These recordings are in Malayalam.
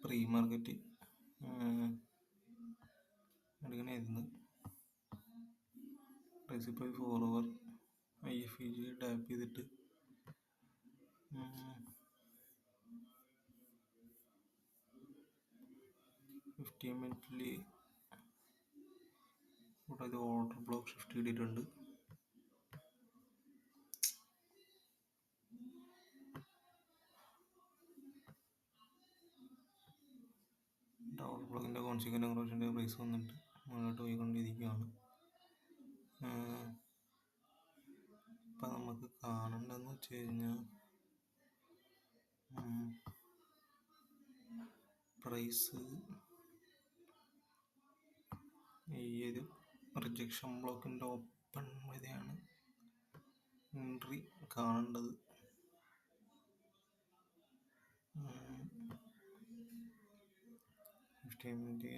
പ്രീ മാർക്കറ്റ് എടുക്കണമായിരുന്നു. റെസിപ്പി ഫോളോവർ IFEG ടാപ്പ് ചെയ്തിട്ട് 15 മിനിറ്റിൽ ഇവിടെ ഓർഡർ ബ്ലോക്ക് ഷിഫ്റ്റ് ചെയ്തിട്ടുണ്ട്. ഓർഡർ ബ്ലോക്കിൻ്റെ കോൺസിക്വൻ്റ് ക്രോഷൻ്റെ പ്രൈസ് വന്നിട്ട് മുന്നോട്ട് പോയിക്കൊണ്ടിരിക്കുകയാണ്. ഇപ്പം നമുക്ക് കാണേണ്ടതെന്ന് വെച്ച് കഴിഞ്ഞാൽ പ്രൈസ് ഈ ഒരു റിജക്ഷൻ ബ്ലോക്കിൻ്റെ ഓപ്പൺ വരെയാണ് എൻട്രി കാണേണ്ടത്.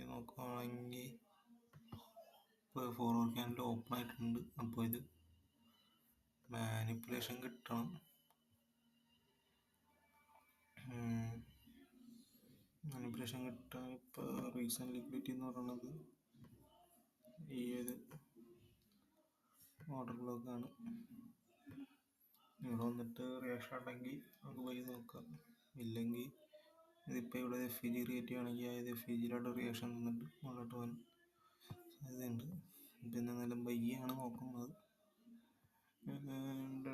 നോക്കുകയാണെങ്കിൽ ഇപ്പോൾ ഫോർവേഡ് ക്യാൻഡിൽ ഓപ്പൺ ആയിട്ടുണ്ട്. അപ്പോൾ ഇത് മാനിപ്പുലേഷൻ കിട്ടണം. മാനിപ്പുലേഷൻ കിട്ടാൻ ഇപ്പോൾ റീസൺ ലിക്വിഡിറ്റി എന്ന് പറയുന്നത് ഈ ഒരു ഓർഡർ ബ്ലോക്കാണ്. ഇവിടെ വന്നിട്ട് റിയാക്ഷൻ ഉണ്ടെങ്കിൽ നമുക്ക് പോയി നോക്കാം. ഇല്ലെങ്കിൽ ഇതിപ്പോൾ ഇവിടെ FEG ക്രിയേറ്റ് ചെയ്യുകയാണെങ്കിൽ അതായത് FEGയിലോട്ട് റിയാക്ഷൻ തന്നിട്ട് മുന്നോട്ട് പോകാൻ സാധ്യതയുണ്ട്. പിന്നെ നല്ല ബയ്യാണ് നോക്കുന്നത്.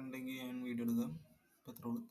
ഉണ്ടെങ്കിൽ ഞാൻ വീഡിയോ എടുക്കാം. അപ്പോൾ അത്രേ ഉള്ളൂ.